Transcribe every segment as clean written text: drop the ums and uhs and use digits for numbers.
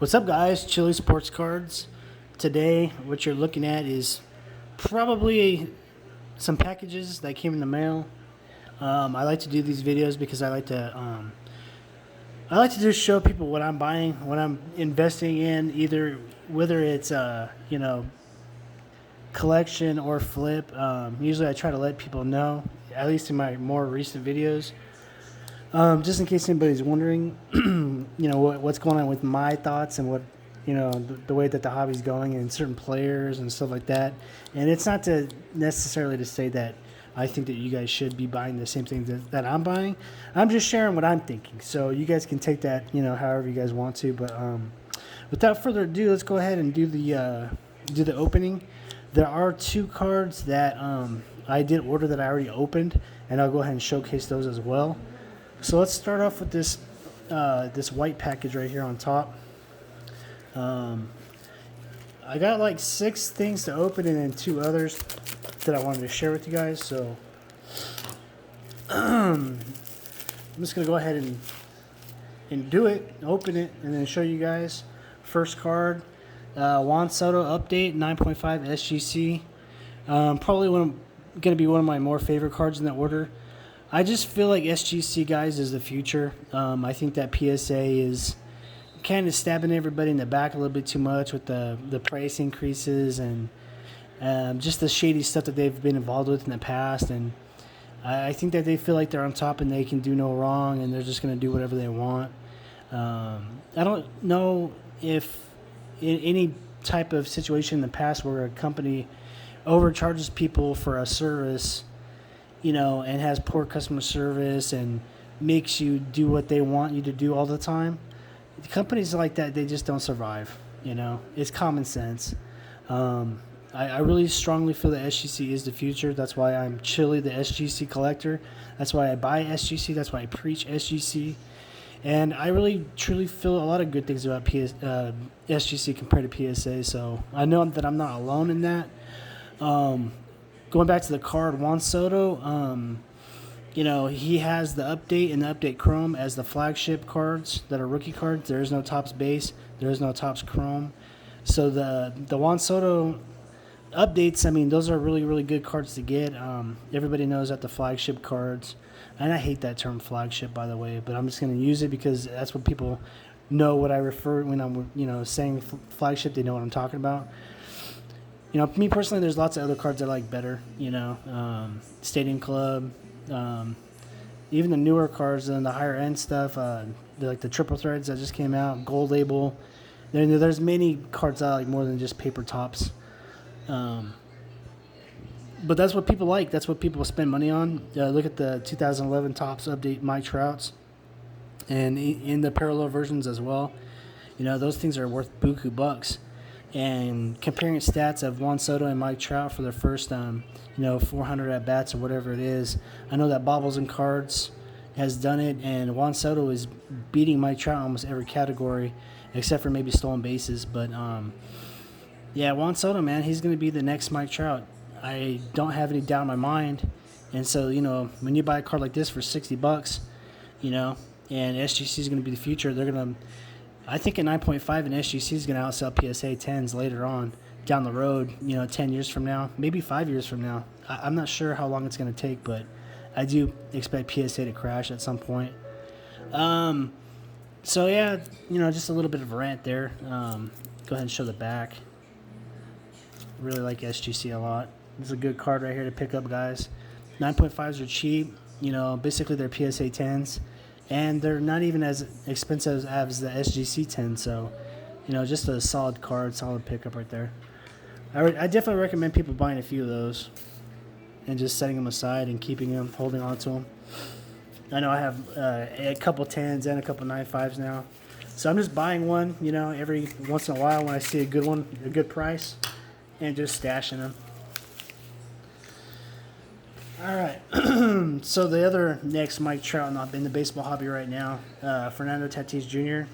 What's up, guys? Chili Sports Cards. Today, what you're looking at is probably some packages that came in the mail. I like to do these videos because I like to just show people what I'm buying, what I'm investing in, either whether it's collection or flip. Usually, I try to let people know, at least in my more recent videos. Just in case anybody's wondering, what's going on with my thoughts and what, the way that the hobby's going and certain players and stuff like that. And it's not to necessarily to say that I think that you guys should be buying the same things that I'm buying. I'm just sharing what I'm thinking. So you guys can take that, however you guys want to. But without further ado, let's go ahead and do the opening. There are two cards that I did order that I already opened, and I'll go ahead and showcase those as well. So let's start off with this white package right here on top. I got like 6 things to open and then 2 others that I wanted to share with you guys. So I'm just gonna go ahead and do it, open it, and then show you guys. First card, Juan Soto update 9.5 SGC. Probably going to be one of my more favorite cards in that order. I just feel like SGC, guys, is the future. I think that PSA is kind of stabbing everybody in the back a little bit too much with the price increases and just the shady stuff that they've been involved with in the past. And I think that they feel like they're on top and they can do no wrong and they're just going to do whatever they want. I don't know if in any type of situation in the past where a company overcharges people for a service, and has poor customer service and makes you do what they want you to do all the time. Companies like that, they just don't survive. It's common sense. I really strongly feel that SGC is the future. That's why I'm Chili, the SGC collector. That's why I buy SGC. That's why I preach SGC. And I really, truly feel a lot of good things about SGC compared to PSA. So I know that I'm not alone in that. Going back to the card, Juan Soto, he has the update and the update chrome as the flagship cards that are rookie cards. There is no Topps base. There is no Topps chrome. So the Juan Soto updates, those are really, really good cards to get. Everybody knows that the flagship cards, and I hate that term flagship, by the way, but I'm just going to use it because that's what people know what I refer when I'm, saying flagship. They know what I'm talking about. Me personally, there's lots of other cards I like better. Stadium Club, even the newer cards and the higher end stuff, like the triple threads that just came out, gold label. There's many cards I like more than just paper tops. But that's what people like. That's what people spend money on. Look at the 2011 Topps update, Mike Trout's, and in the parallel versions as well. Those things are worth buku bucks. And comparing stats of Juan Soto and Mike Trout for their first, 400 at bats or whatever it is. I know that Bobbles and Cards has done it, and Juan Soto is beating Mike Trout in almost every category, except for maybe stolen bases. But Juan Soto, man, he's going to be the next Mike Trout. I don't have any doubt in my mind. And so, when you buy a card like this for $60, and SGC is going to be the future, they're going to. I think a 9.5 in SGC is going to outsell PSA 10s later on down the road, 10 years from now, maybe 5 years from now. I'm not sure how long it's going to take, but I do expect PSA to crash at some point. So, yeah, just a little bit of a rant there. Go ahead and show the back. Really like SGC a lot. This is a good card right here to pick up, guys. 9.5s are cheap. Basically they're PSA 10s. And they're not even as expensive as the SGC 10, so, just a solid card, solid pickup right there. I definitely recommend people buying a few of those and just setting them aside and keeping them, holding on to them. I know I have a couple 10s and a couple 9.5s now. So I'm just buying one, every once in a while when I see a good one, a good price, and just stashing them. All right, so the other next Mike Trout in the baseball hobby right now, Fernando Tatis Jr.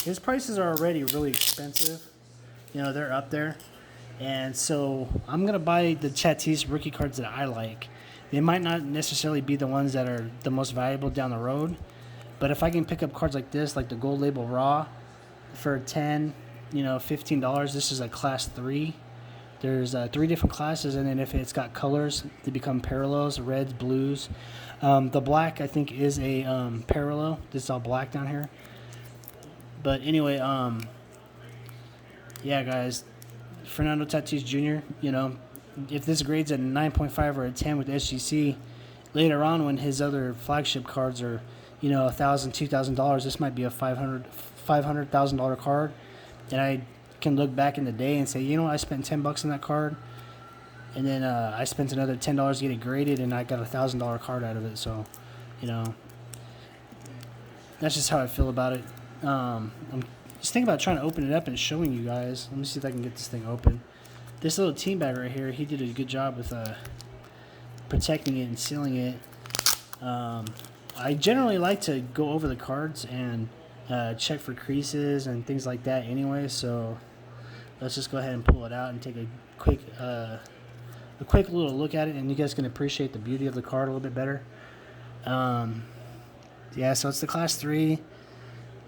His prices are already really expensive. They're up there. And so I'm going to buy the Tatis rookie cards that I like. They might not necessarily be the ones that are the most valuable down the road, but if I can pick up cards like this, like the Gold Label Raw, for 10, $15. This is a class 3. There's 3 different classes, and then if it's got colors, they become parallels, reds, blues. The black, I think, is a parallel. This is all black down here. But anyway, yeah, guys, Fernando Tatis Jr., if this grade's a 9.5 or a 10 with SGC, later on when his other flagship cards are, $1,000, $2,000, this might be a $500,000 card. And I can look back in the day and say, I spent $10 on that card, and then I spent another $10 to get it graded, and I got a $1,000 card out of it. So, that's just how I feel about it. I'm just thinking about trying to open it up and showing you guys. Let me see if I can get this thing open. This little team bag right here, he did a good job with protecting it and sealing it. I generally like to go over the cards and check for creases and things like that anyway, so let's just go ahead and pull it out and take a quick little look at it, and you guys can appreciate the beauty of the card a little bit better. Yeah, so it's the class 3.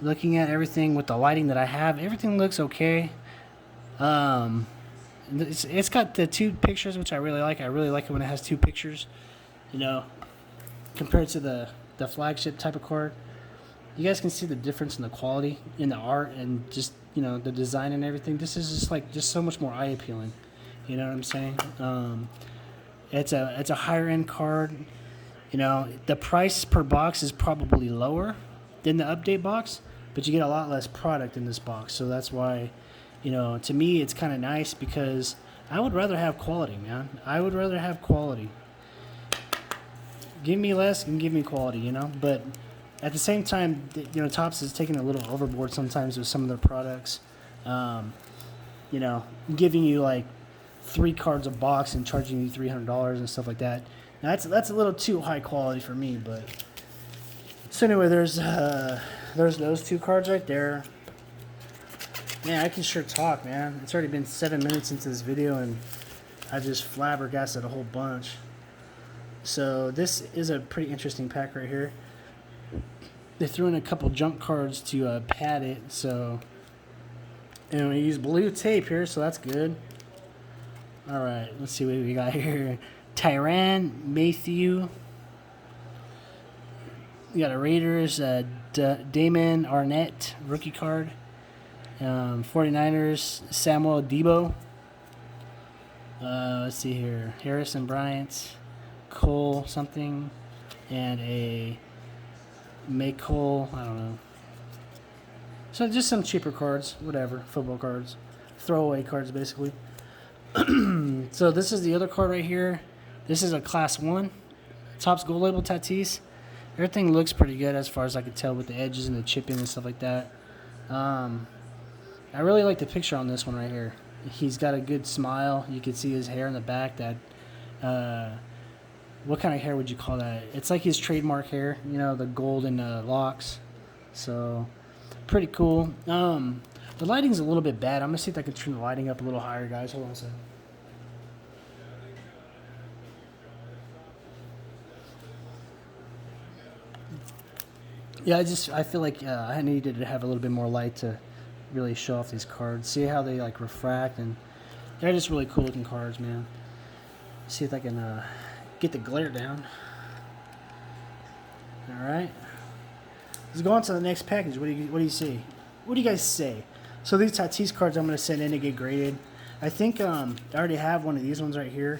Looking at everything with the lighting that I have, everything looks okay. It's got the 2 pictures, which I really like. I really like it when it has 2 pictures, compared to the flagship type of card. You guys can see the difference in the quality, in the art, and just, the design and everything. This is just so much more eye appealing. You know what I'm saying? It's a higher end card. The price per box is probably lower than the update box, but you get a lot less product in this box. So that's why, to me, it's kind of nice, because I would rather have quality, man. I would rather have quality. Give me less and give me quality, But at the same time, Topps is taking a little overboard sometimes with some of their products. Giving you like 3 cards a box and charging you $300 and stuff like that. Now, that's a little too high quality for me, but so anyway, there's those 2 cards right there. Man, I can sure talk, man. It's already been 7 minutes into this video, and I just flabbergasted a whole bunch. So this is a pretty interesting pack right here. They threw in a couple junk cards to pad it, so, and we use blue tape here, so that's good. All right, let's see what we got here. Tyrann Matthew. We got a Raiders, Damon Arnett rookie card. 49ers, Samuel Debo. Let's see here. Harrison Bryant, Cole something, and a Cole, I don't know. So just some cheaper cards, whatever, football cards. Throwaway cards, basically. So this is the other card right here. This is a class 1. Topps Gold Label Tatis. Everything looks pretty good as far as I could tell with the edges and the chipping and stuff like that. I really like the picture on this one right here. He's got a good smile. You can see his hair in the back. That what kind of hair would you call that? It's like his trademark hair, the golden locks. So pretty cool. The lighting's a little bit bad. I'm gonna see if I can turn the lighting up a little higher, guys. Hold on a second. Yeah, I feel like I needed to have a little bit more light to really show off these cards. See how they like refract, and they're just really cool looking cards, man. See if I can get the glare down. All right, let's go on to the next package. What do you see? What do you guys say? So these Tatis cards I'm gonna send in to get graded. I think I already have one of these ones right here.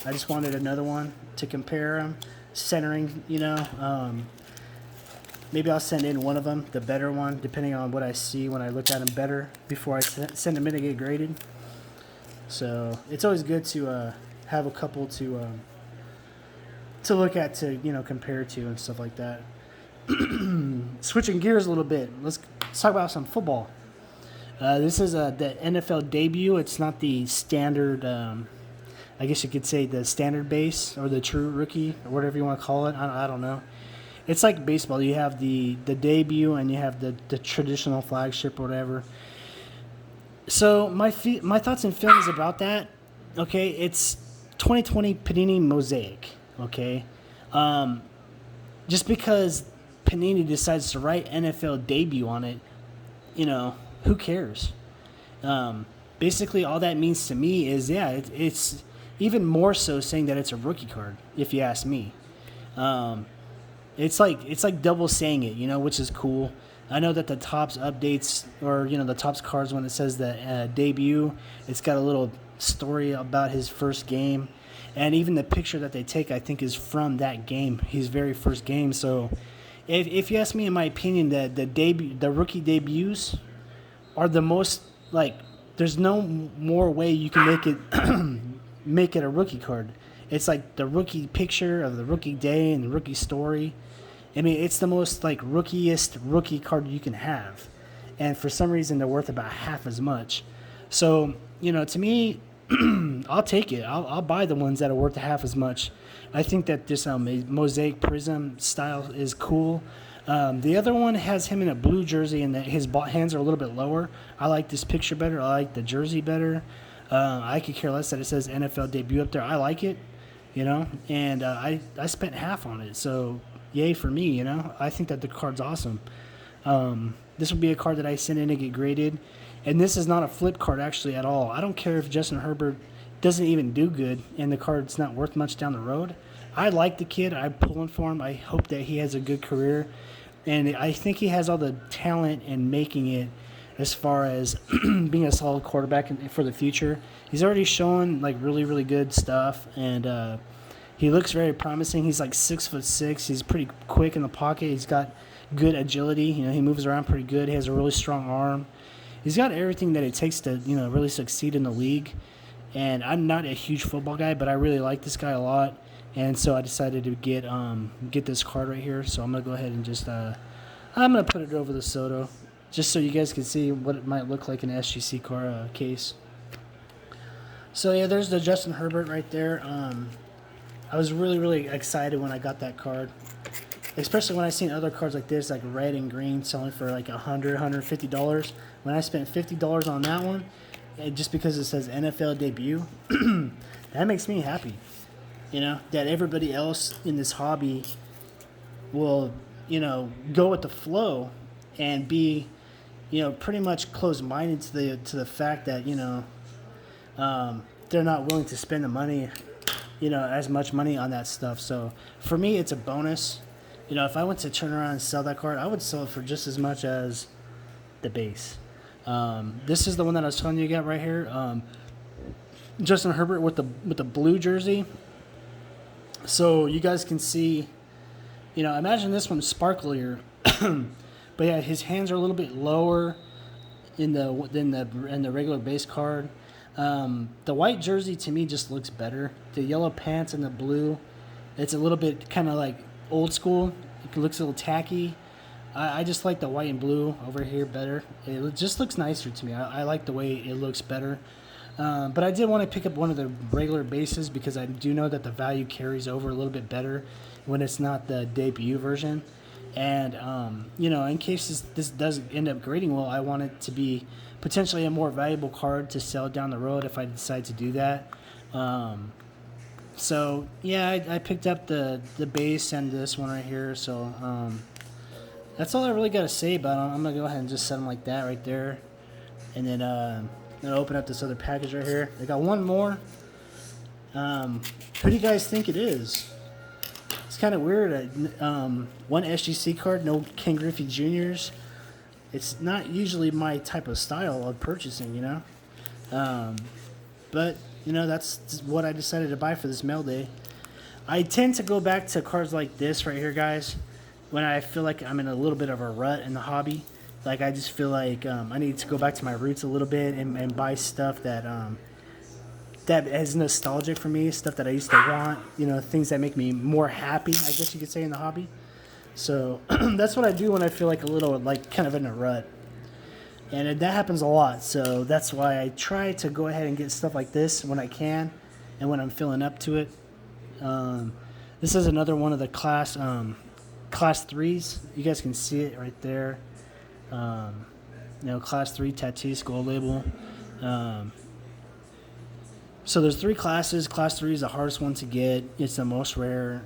I just wanted another one to compare them, centering. Maybe I'll send in one of them, the better one, depending on what I see when I look at them better before I send them in to get graded. So it's always good to have a couple to look at, to compare to and stuff like that. Switching gears a little bit, let's talk about some football. This is the NFL debut. It's not the standard, I guess you could say the standard base or the true rookie or whatever you want to call it. I don't know. It's like baseball. You have the debut and you have the traditional flagship or whatever. So my thoughts and feelings about that, okay, it's 2020 Panini Mosaic, okay? Just because Panini decides to write NFL debut on it, who cares? Basically, all that means to me is, yeah, it's even more so saying that it's a rookie card, if you ask me. It's like double saying it, which is cool. I know that the Topps updates, or the Topps cards, when it says the debut, it's got a little story about his first game, and even the picture that they take, I think, is from that game, his very first game. So, if you ask me, in my opinion, that the rookie debuts are the most, like, there's no more way you can make it make it a rookie card. It's like the rookie picture of the rookie day and the rookie story. I mean, it's the most, like, rookiest rookie card you can have. And for some reason, they're worth about half as much. So, to me, I'll take it. I'll buy the ones that are worth half as much. I think that this mosaic prism style is cool. The other one has him in a blue jersey, and that his hands are a little bit lower. I like this picture better. I like the jersey better. I could care less that it says NFL debut up there. I like it, and I spent half on it. So, yay for me, I think that the card's awesome. This will be a card that I send in to get graded. And this is not a flip card, actually, at all. I don't care if Justin Herbert doesn't even do good and the card's not worth much down the road. I like the kid. I'm pulling for him. I hope that he has a good career. And I think he has all the talent in making it as far as being a solid quarterback for the future. He's already shown, like, really, really good stuff. And he looks very promising. He's like 6'6". He's pretty quick in the pocket. He's got good agility. He moves around pretty good. He has a really strong arm. He's got everything that it takes to, really succeed in the league. And I'm not a huge football guy, but I really like this guy a lot. And so I decided to get this card right here. So I'm going to go ahead and just I'm going to put it over the Soto just so you guys can see what it might look like in an SGC car case. So, yeah, there's the Justin Herbert right there. I was really, really excited when I got that card, especially when I seen other cards like this, like red and green, selling for like $100, $150. When I spent $50 on that one, just because it says NFL debut, that makes me happy. That everybody else in this hobby will, go with the flow and be, pretty much closed-minded to the fact that, they're not willing to spend the money, as much money on that stuff. So for me, it's a bonus. If I went to turn around and sell that card, I would sell it for just as much as the base. This is the one that I was telling you about right here. Justin Herbert with the blue jersey. So you guys can see, imagine this one's sparklier, but yeah, his hands are a little bit lower in the regular base card. The white jersey to me just looks better. The yellow pants and the blue, it's a little bit kind of like old school. It looks a little tacky. I just like the white and blue over here better. It just looks nicer to me. I like the way it looks better. But I did want to pick up one of the regular bases because I do know that the value carries over a little bit better when it's not the debut version. And, in case this does end up grading well, I want it to be potentially a more valuable card to sell down the road if I decide to do that. So, yeah, I picked up the base and this one right here. So, that's all I really got to say about them. I'm going to go ahead and just set them like that right there. And then I'm going to open up this other package right here. I got one more. Who do you guys think it is? It's kind of weird. One SGC card, no Ken Griffey Jr.'s. It's not usually my type of style of purchasing, But, that's what I decided to buy for this mail day. I tend to go back to cards like this right here, guys, when I feel like I'm in a little bit of a rut in the hobby. Like, I just feel like I need to go back to my roots a little bit and buy stuff that that is nostalgic for me, stuff that I used to want, things that make me more happy, I guess you could say, in the hobby. So that's what I do when I feel like a little, like, kind of in a rut. And that happens a lot, so that's why I try to go ahead and get stuff like this when I can and when I'm feeling up to it. This is another one of the class 3s. You guys can see it right there. Class 3 Tatis gold label. So there's 3 classes. Class 3 is the hardest one to get. It's the most rare.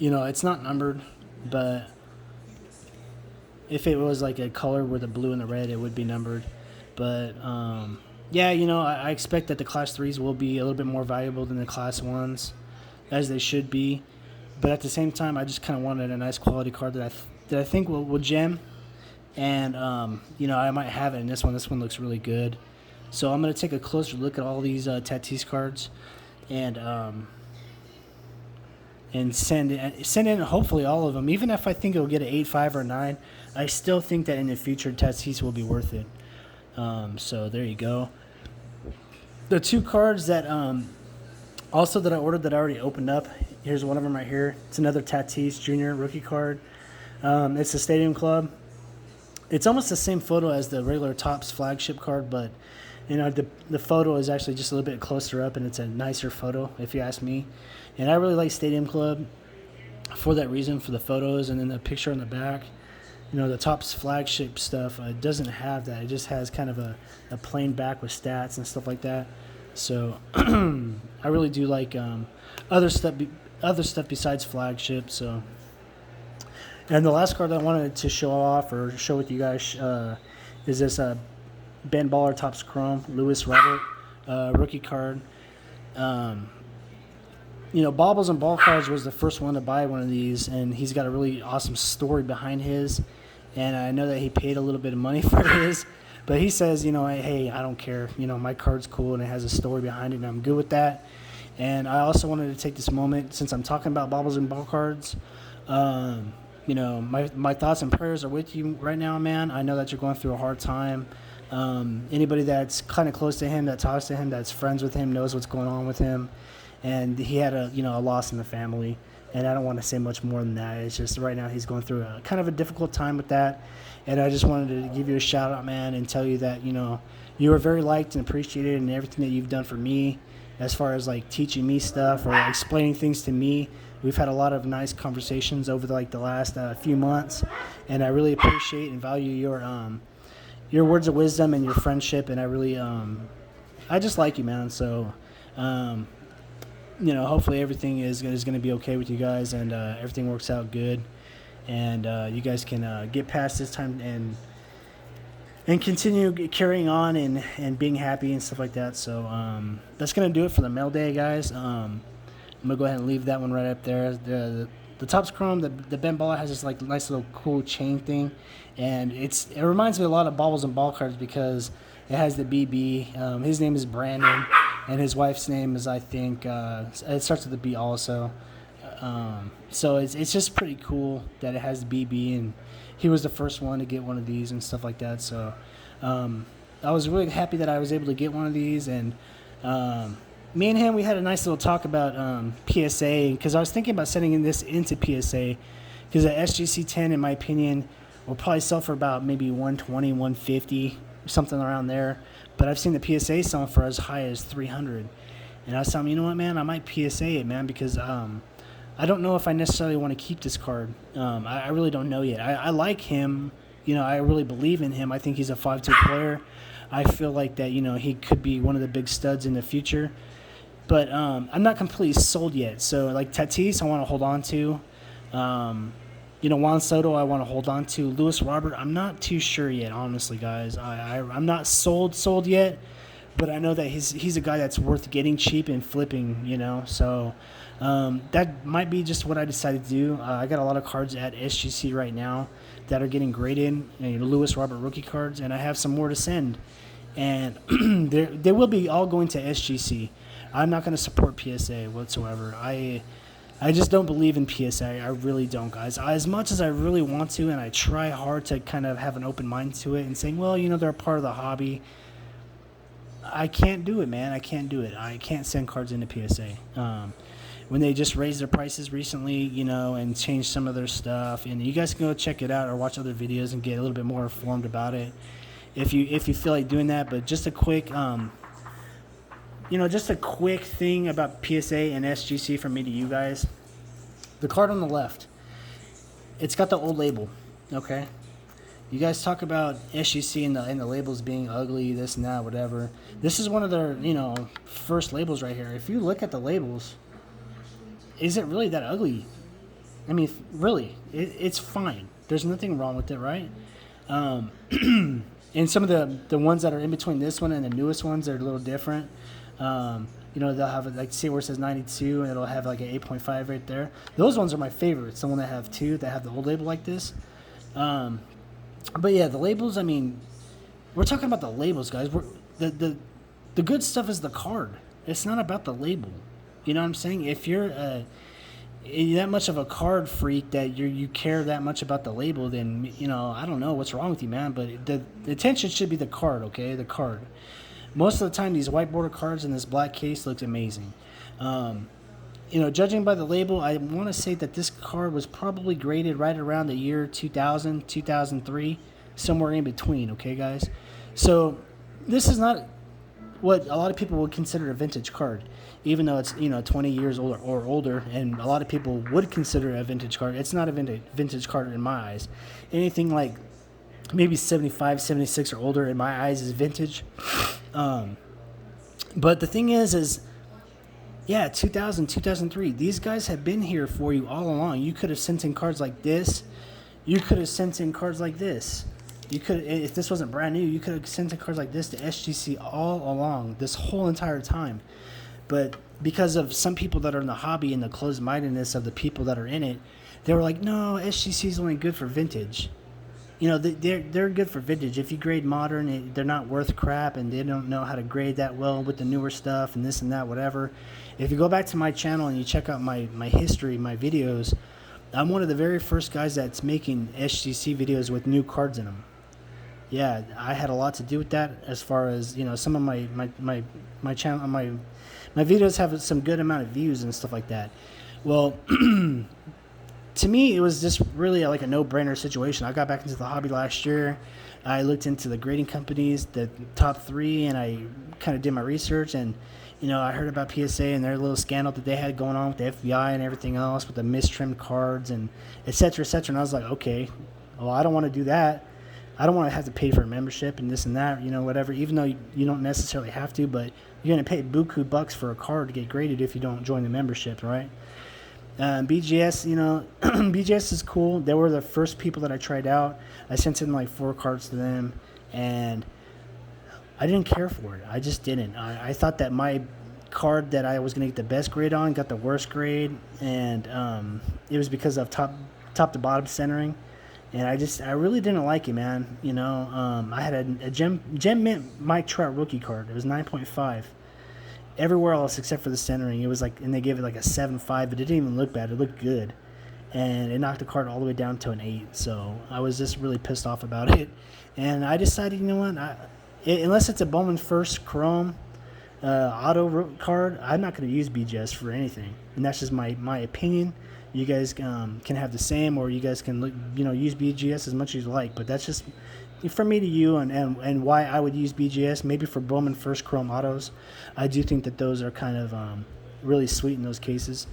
It's not numbered, but If it was like a color with the blue and the red, it would be numbered. But yeah, I expect that the Class 3s will be a little bit more valuable than the Class 1s, as they should be. But at the same time, I just kind of wanted a nice quality card that I think will gem. And, I might have it in this one. This one looks really good. So I'm going to take a closer look at all these Tatis cards and send in hopefully all of them. Even if I think it'll get an 8.5 or 9, I still think that in the future Tatis will be worth it. So there you go. The two cards that also that I ordered that I already opened up. Here's one of them right here. It's another Tatis Jr. rookie card. It's the Stadium Club. It's almost the same photo as the regular Topps flagship card, but the photo is actually just a little bit closer up, and it's a nicer photo, if you ask me. And I really like Stadium Club for that reason, for the photos, and then the picture on the back. The Topps flagship stuff doesn't have that. It just has kind of a plain back with stats and stuff like that. So I really do like other stuff besides flagship. So, and the last card that I wanted to show off or show with you guys is this Ben Baller Topps Chrome Lewis Robert rookie card. Bobbles and Ballcards was the first one to buy one of these, and he's got a really awesome story behind his. And I know that he paid a little bit of money for his, but he says, hey, I don't care. My card's cool and it has a story behind it, and I'm good with that. And I also wanted to take this moment, since I'm talking about Bobbles and Ballcards. My thoughts and prayers are with you right now, man. I know that you're going through a hard time. Anybody that's kind of close to him, that talks to him, that's friends with him, knows what's going on with him. And he had a loss in the family. And I don't want to say much more than that. It's just right now he's going through a kind of a difficult time with that. And I just wanted to give you a shout out, man, and tell you that, you are very liked and appreciated in everything that you've done for me, as far as like teaching me stuff or explaining things to me. We've had a lot of nice conversations over the last few months, and I really appreciate and value your words of wisdom and your friendship. And I really, I just like you, man. So, hopefully everything is going to be okay with you guys, and everything works out good, and you guys can get past this time and continue carrying on and being happy and stuff like that. So that's going to do it for the mail day, guys. I'm going to go ahead and leave that one right up there. The Topps Chrome, the Ben Baller has this nice little cool chain thing, and it reminds me a lot of Bobbles and Ballcards because it has the BB. His name is Brandon. And his wife's name is, I think, it starts with a B also. So it's just pretty cool that it has the BB, and he was the first one to get one of these and stuff like that. So I was really happy that I was able to get one of these. And me and him, we had a nice little talk about PSA, because I was thinking about sending this into PSA, because the SGC 10, in my opinion, will probably sell for about maybe 120, 150, something around there. But I've seen the PSA selling for as high as 300. And I was telling him, you know what, man, I might PSA it, man, because I don't know if I necessarily want to keep this card. I really don't know yet. I like him. I really believe in him. I think he's a 5'2" player. I feel like that, he could be one of the big studs in the future. But I'm not completely sold yet. So, Tatis, I want to hold on to. Juan Soto, I want to hold on to. Lewis Robert, I'm not too sure yet, honestly, guys. I'm not sold yet, but I know that he's a guy that's worth getting cheap and flipping, So that might be just what I decided to do. I got a lot of cards at SGC right now that are getting graded, Lewis Robert rookie cards, and I have some more to send. And they will be all going to SGC. I'm not going to support PSA whatsoever. I just don't believe in PSA. I really don't, guys. As much as I really want to, and I try hard to kind of have an open mind to it and saying, well, they're a part of the hobby. I can't do it, man. I can't do it. I can't send cards into PSA. When they just raised their prices recently, and changed some of their stuff, and you guys can go check it out or watch other videos and get a little bit more informed about it if you feel like doing that. But just a quick just a quick thing about PSA and SGC from me to you guys. The card on the left, it's got the old label, okay? You guys talk about SGC and the labels being ugly, this and that, whatever. This is one of their, first labels right here. If you look at the labels, is it really that ugly? I mean, really, it's fine. There's nothing wrong with it, right? Um, and some of the ones that are in between this one and the newest ones are a little different. They'll have like, see where it says 92, and it'll have like an 8.5 right there. Those ones are my favorites. The one that have two that have the old label like this. But yeah, the labels. I mean, we're talking about the labels, guys. The good stuff is the card. It's not about the label. You know what I'm saying? If you're that much of a card freak that you care that much about the label, then I don't know what's wrong with you, man. But the attention should be the card, okay? The card. Most of the time, these white border cards in this black case looks amazing. Judging by the label, I want to say that this card was probably graded right around the year 2000, 2003, somewhere in between, okay, guys? So this is not what a lot of people would consider a vintage card, even though it's 20 years older or older, and a lot of people would consider it a vintage card. It's not a vintage card in my eyes. Anything like maybe 75, 76 or older in my eyes is vintage. But the thing is 2000, 2003, these guys have been here for you all along. You could have sent in cards like this. You could have sent in cards like this. You could, if this wasn't brand new, you could have sent in cards like this to SGC all along, this whole entire time. But because of some people that are in the hobby and the closed-mindedness of the people that are in it, they were like, no, SGC is only good for vintage. They're good for vintage. If you grade modern, they're not worth crap, and they don't know how to grade that well with the newer stuff and this and that, whatever. If you go back to my channel and you check out my history, my videos, I'm one of the very first guys that's making SGC videos with new cards in them. Yeah, I had a lot to do with that. As far as some of my channel, my videos have some good amount of views and stuff like that. Well, to me, it was just really like a no-brainer situation. I got back into the hobby last year. I looked into the grading companies, the top 3, and I kind of did my research. And I heard about PSA and their little scandal that they had going on with the FBI and everything else with the mistrimmed cards and et cetera, et cetera. And I was like, okay, well, I don't want to do that. I don't want to have to pay for a membership and this and that, whatever, even though you don't necessarily have to, but you're going to pay buku bucks for a card to get graded if you don't join the membership, right? BGS, BGS is cool. They were the first people that I tried out. I sent in like 4 cards to them, and I didn't care for it. I just didn't. I thought that my card that I was going to get the best grade on got the worst grade, and it was because of top to bottom centering. And I really didn't like it, man. I had a Gem Mint Mike Trout rookie card. It was 9.5. Everywhere else except for the centering, it was like, and they gave it like a 7.5, but it didn't even look bad. It looked good, and it knocked the card all the way down to an 8. So I was just really pissed off about it, and I decided, unless it's a Bowman First Chrome auto card, I'm not going to use BGS for anything, and that's just my opinion. You guys can have the same, or you guys can use BGS as much as you like, but that's just from me to you, and why I would use BGS, maybe for Bowman First Chrome autos. I do think that those are kind of really sweet in those cases.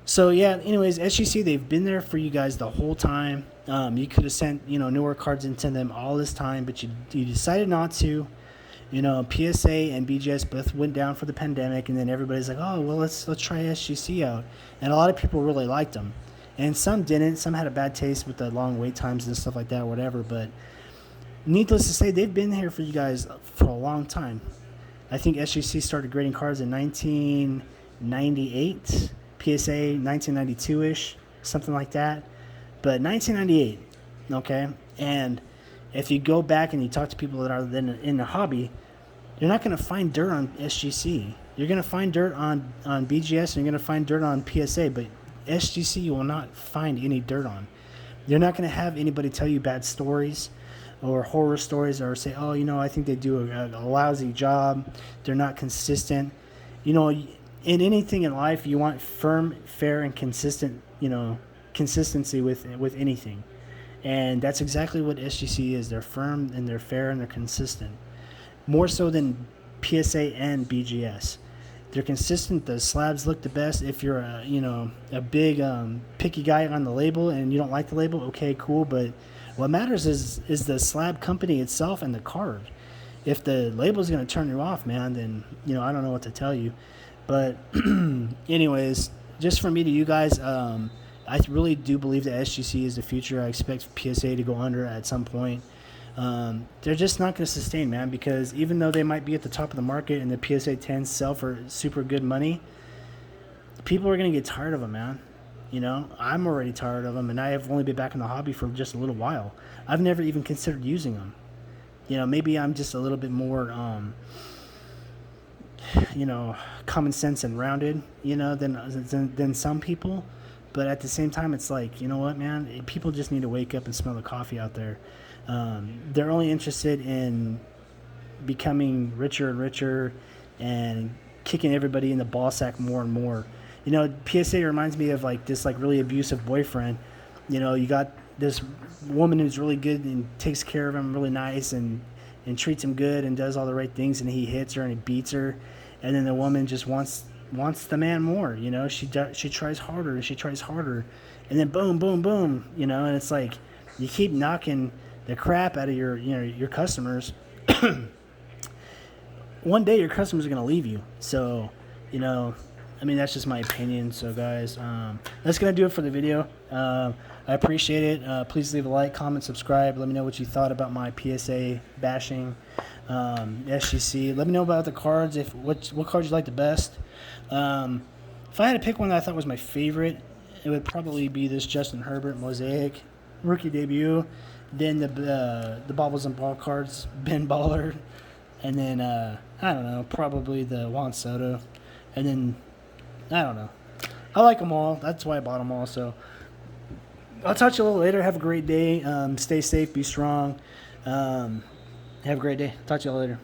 So yeah, anyways, SGC, they've been there for you guys the whole time. You could have sent newer cards into them all this time, but you decided not to. PSA and BGS both went down for the pandemic, and then everybody's like, oh, well, let's try SGC out. And a lot of people really liked them. And some didn't. Some had a bad taste with the long wait times and stuff like that or whatever. But needless to say, they've been here for you guys for a long time. I think SGC started grading cards in 1998. PSA 1992-ish, something like that. But 1998, okay? And if you go back and you talk to people that are in the hobby, you're not going to find dirt on SGC. You're going to find dirt on BGS, and you're going to find dirt on PSA, but SGC you will not find any dirt on. You're not going to have anybody tell you bad stories or horror stories, or say, oh, I think they do a lousy job. They're not consistent. In anything in life, you want firm, fair, and consistent, consistency with anything. And that's exactly what SGC is. They're firm, and they're fair, and they're consistent. More so than PSA and BGS. They're consistent. The slabs look the best. If you're a big picky guy on the label and you don't like the label, okay, cool. But what matters is the slab company itself and the card. If the label is going to turn you off, man, then I don't know what to tell you. But anyways, just from me to you guys, I really do believe that SGC is the future. I expect PSA to go under at some point. They're just not going to sustain, man, because even though they might be at the top of the market and the PSA 10s sell for super good money, people are going to get tired of them, man. You know, I'm already tired of them, and I have only been back in the hobby for just a little while. I've never even considered using them. You know, maybe I'm just a little bit more, common sense and rounded, than some people. But at the same time, it's like, you know what, man? People just need to wake up and smell the coffee out there. They're only interested in becoming richer and richer and kicking everybody in the ball sack more and more. You know, PSA reminds me of like this like really abusive boyfriend. You know, you got this woman who's really good and takes care of him really nice and treats him good and does all the right things, and he hits her and he beats her, and then the woman just wants the man more. You know, she tries harder and she tries harder, and then boom, boom, boom. You know, and it's like you keep knocking the crap out of your customers. One day your customers are gonna leave you. So, you know, I mean, that's just my opinion. So, guys, that's going to do it for the video. I appreciate it. Please leave a like, comment, subscribe. Let me know what you thought about my PSA bashing, SGC. Let me know about the cards, what cards you like the best. If I had to pick one that I thought was my favorite, it would probably be this Justin Herbert Mosaic rookie debut. Then the bobbles and ball cards, Ben Baller. And then, I don't know, probably the Juan Soto. And then, I don't know. I like them all. That's why I bought them all. So I'll talk to you a little later. Have a great day. Stay safe. Be strong. Have a great day. Talk to you all later.